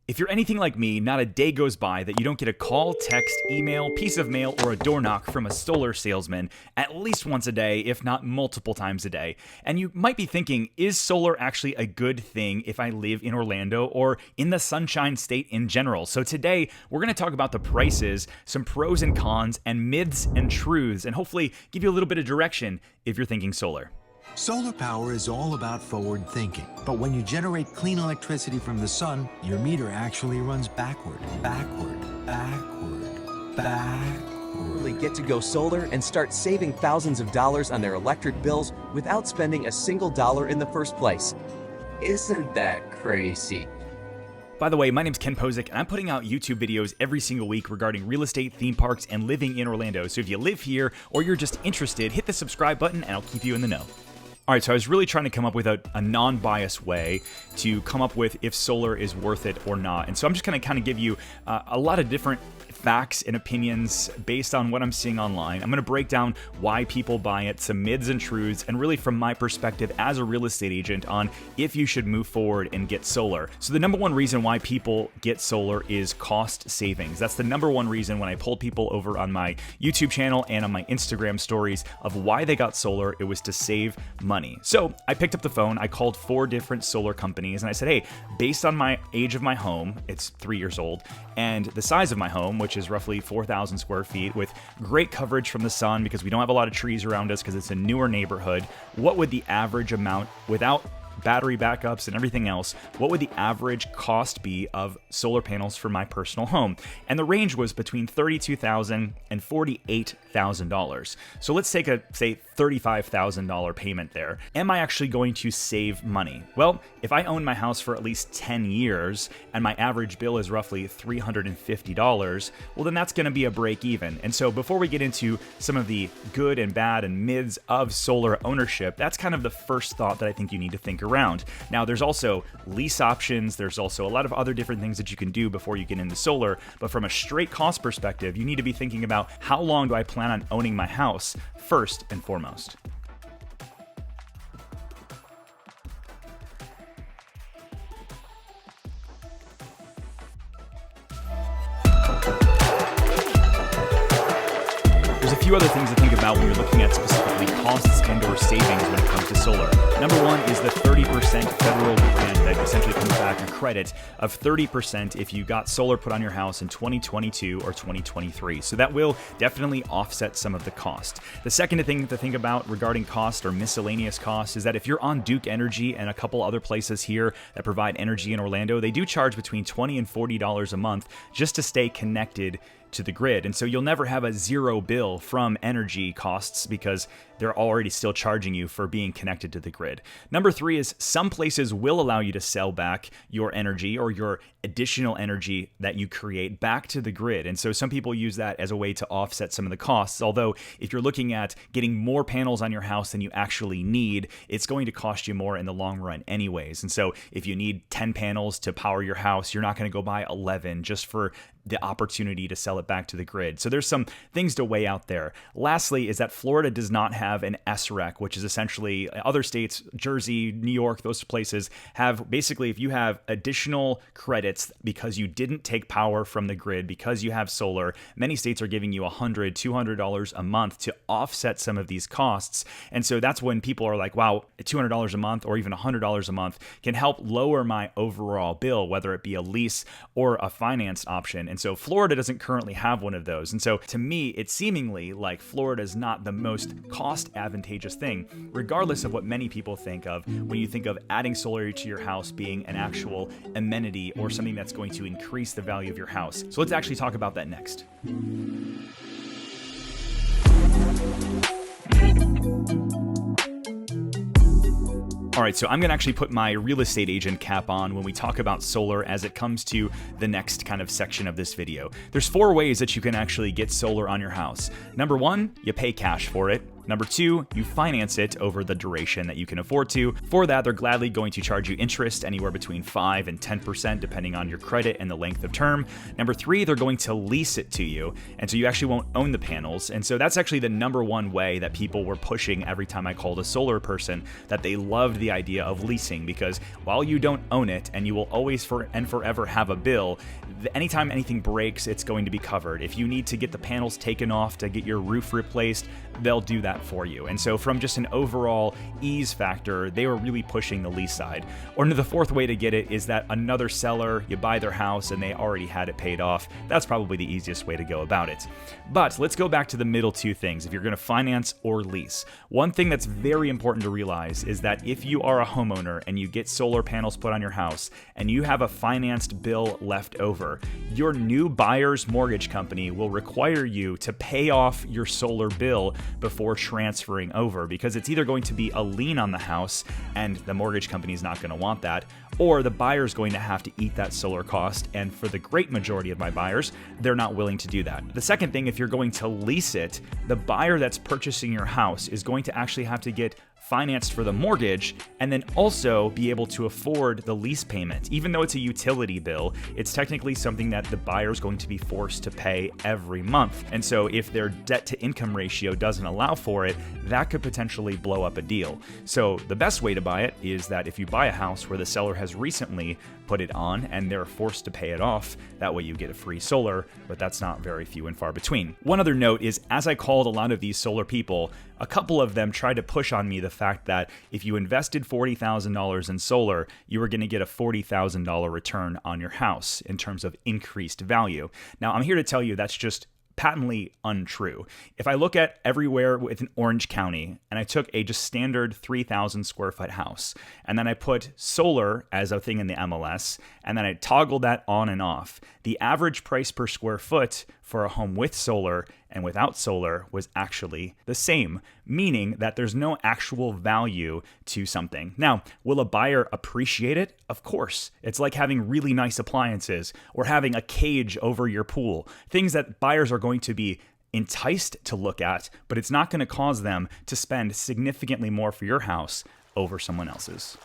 If you're anything like me, not a day goes by that you don't get a call, text, email, piece of mail, or a door knock from a solar salesman at least once a day, if not multiple times a day. And you might be thinking, is solar actually a good thing if I live in Orlando or in the Sunshine State in general? So today, we're going to talk about the prices, some pros and cons, and myths and truths, and hopefully give you a little bit of direction if you're thinking solar. Solar power is all about forward thinking. But when you generate clean electricity from the sun, your meter actually runs backward. They get to go solar and start saving thousands of dollars on their electric bills without spending a single dollar in the first place. Isn't that crazy? By the way, my name's Ken Pozek, and I'm putting out YouTube videos every single week regarding real estate, theme parks, and living in Orlando. So if you live here or you're just interested, hit the subscribe button and I'll keep you in the know. All right, so I was really trying to come up with a non-biased way to come up with if solar is worth it or not. And so I'm just going to kind of give you a lot of different facts and opinions based on what I'm seeing online. I'm going to break down why people buy it, some myths and truths, and really from my perspective as a real estate agent on if you should move forward and get solar. So the number one reason why people get solar is cost savings. That's the number one reason when I polled people over on my YouTube channel and on my Instagram stories of why they got solar, it was to save money. So I picked up the phone, I called 4 different solar companies, and I said, hey, based on my age of my home, it's 3 years old, and the size of my home, which is roughly 4,000 square feet with great coverage from the sun because we don't have a lot of trees around us because it's a newer neighborhood, what would the average amount without battery backups and everything else, what would the average cost be of solar panels for my personal home? And the range was between $32,000 and $48,000. So let's take a, say, $35,000 payment there. Am I actually going to save money? Well, if I own my house for at least 10 years and my average bill is roughly $350, well, then that's going to be a break even. And so before we get into some of the good and bad and myths of solar ownership, that's kind of the first thought that I think you need to think around. Now, there's also lease options. There's also a lot of other different things that you can do before you get into solar. But from a straight cost perspective, you need to be thinking about how long do I plan on owning my house first and foremost. There's a few other things to think about when you're looking at specifically costs and or savings when it comes to solar. Number one is the 30% federal grant that essentially comes back a credit of 30% if you got solar put on your house in 2022 or 2023. So that will definitely offset some of the cost. The second thing to think about regarding cost or miscellaneous costs is that if you're on Duke Energy and a couple other places here that provide energy in Orlando, they do charge between $20 and $40 a month just to stay connected to the grid. And so you'll never have a zero bill from energy costs because they're already still charging you for being connected to the grid. Number 3 is some places will allow you to sell back your energy or your additional energy that you create back to the grid. And so some people use that as a way to offset some of the costs. Although if you're looking at getting more panels on your house than you actually need, it's going to cost you more in the long run anyways. And so if you need 10 panels to power your house, you're not going to go buy 11 just for the opportunity to sell it back to the grid. So there's some things to weigh out there. Lastly is that Florida does not have an SREC, which is essentially other states, Jersey, New York, those places have basically, if you have additional credits because you didn't take power from the grid, because you have solar, many states are giving you $100, $200 a month to offset some of these costs. And so that's when people are like, wow, $200 a month or even $100 a month can help lower my overall bill, whether it be a lease or a financed option. And so Florida doesn't currently have one of those. And so to me, it's seemingly like Florida is not the most cost advantageous thing, regardless of what many people think of when you think of adding solar to your house being an actual amenity or something that's going to increase the value of your house. So let's actually talk about that next. All right, so I'm going to actually put my real estate agent cap on when we talk about solar as it comes to the next kind of section of this video. There's 4 ways that you can actually get solar on your house. Number 1, you pay cash for it. Number 2, you finance it over the duration that you can afford to. For that, they're gladly going to charge you interest anywhere between 5 and 10% depending on your credit and the length of term. Number 3, they're going to lease it to you, and so you actually won't own the panels. And so that's actually the number one way that people were pushing every time I called a solar person, that they loved the idea of leasing, because while you don't own it and you will always forever have a bill, anytime anything breaks, it's going to be covered. If you need to get the panels taken off to get your roof replaced, they'll do that for you. And so from just an overall ease factor, they were really pushing the lease side. Or the fourth way to get it is that another seller, you buy their house and they already had it paid off. That's probably the easiest way to go about it. But let's go back to the middle two things. If you're going to finance or lease, one thing that's very important to realize is that if you are a homeowner and you get solar panels put on your house and you have a financed bill left over, your new buyer's mortgage company will require you to pay off your solar bill before transferring over, because it's either going to be a lien on the house and the mortgage company is not going to want that, or the buyer's going to have to eat that solar cost, and for the great majority of my buyers, they're not willing to do that. The second thing, if you're going to lease it, the buyer that's purchasing your house is going to actually have to get financed for the mortgage and then also be able to afford the lease payment. Even though it's a utility bill, it's technically something that the buyer is going to be forced to pay every month. And so if their debt to income ratio doesn't allow for it, that could potentially blow up a deal. So the best way to buy it is that if you buy a house where the seller has recently put it on and they're forced to pay it off, that way you get a free solar, but that's not very few and far between. One other note is, as I called a lot of these solar people, a couple of them tried to push on me the fact that if you invested $40,000 in solar, you were going to get a $40,000 return on your house in terms of increased value. Now, I'm here to tell you that's just patently untrue. If I look at everywhere within Orange County and I took a just standard 3,000 square foot house and then I put solar as a thing in the MLS and then I toggled that on and off, the average price per square foot for a home with solar and without solar was actually the same, meaning that there's no actual value to something. Now, will a buyer appreciate it? Of course. It's like having really nice appliances or having a cage over your pool, things that buyers are going to be enticed to look at, but it's not going to cause them to spend significantly more for your house over someone else's.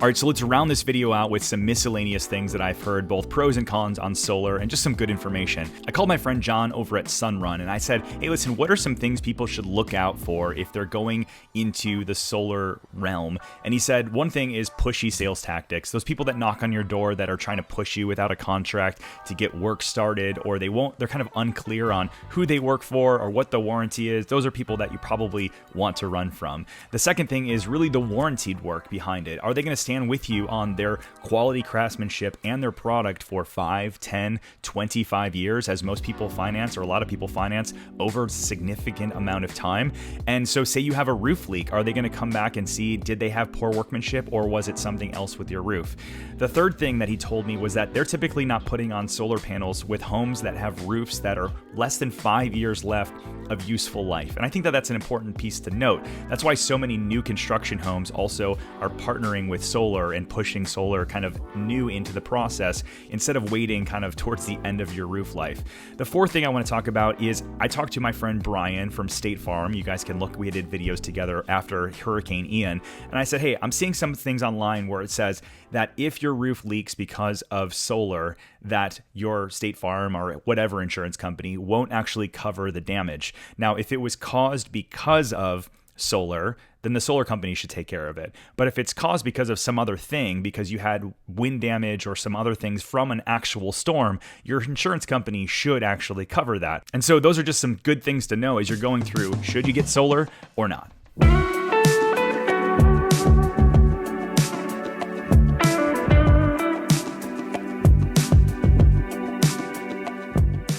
All right, so let's round this video out with some miscellaneous things that I've heard, both pros and cons on solar, and just some good information. I called my friend John over at Sunrun, and I said, hey, listen, what are some things people should look out for if they're going into the solar realm? And he said, one thing is pushy sales tactics. Those people that knock on your door that are trying to push you without a contract to get work started, or they're kind of unclear on who they work for or what the warranty is. Those are people that you probably want to run from. The second thing is really the warranted work behind it. Are they going to stand with you on their quality craftsmanship and their product for 5, 10, 25 years, as most people finance, or a lot of people finance, over a significant amount of time? And so say you have a roof leak, are they going to come back and see, did they have poor workmanship or was it something else with your roof? The third thing that he told me was that they're typically not putting on solar panels with homes that have roofs that are less than 5 years left of useful life. And I think that that's an important piece to note. That's why so many new construction homes also are partnering with solar and pushing solar kind of new into the process instead of waiting kind of towards the end of your roof life. The fourth thing I want to talk about is I talked to my friend Brian from State Farm. You guys can look, we did videos together after Hurricane Ian. And I said, hey, I'm seeing some things online where it says that if your roof leaks because of solar, that your State Farm or whatever insurance company won't actually cover the damage. Now, if it was caused because of solar, then the solar company should take care of it. But if it's caused because of some other thing, because you had wind damage or some other things from an actual storm, your insurance company should actually cover that. And so those are just some good things to know as you're going through, should you get solar or not?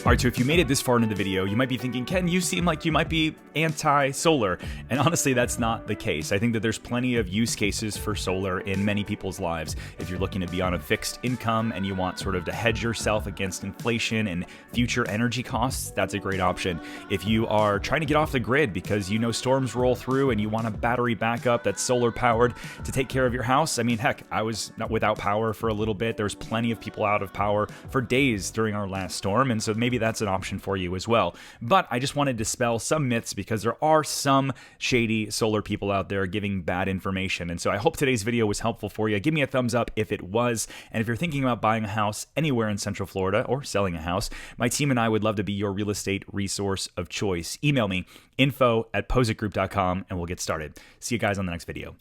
All right, so if you made it this far into the video, you might be thinking, Ken, you seem like you might be anti-solar. And honestly, that's not the case. I think that there's plenty of use cases for solar in many people's lives. If you're looking to be on a fixed income and you want sort of to hedge yourself against inflation and future energy costs, that's a great option. If you are trying to get off the grid because you know storms roll through and you want a battery backup that's solar powered to take care of your house, I mean, heck, I was not without power for a little bit. There's plenty of people out of power for days during our last storm, and so maybe that's an option for you as well. But I just want to dispel some myths because there are some shady solar people out there giving bad information. And so I hope today's video was helpful for you. Give me a thumbs up if it was. And if you're thinking about buying a house anywhere in Central Florida or selling a house, my team and I would love to be your real estate resource of choice. Email me info@pozekgroup.com and we'll get started. See you guys on the next video.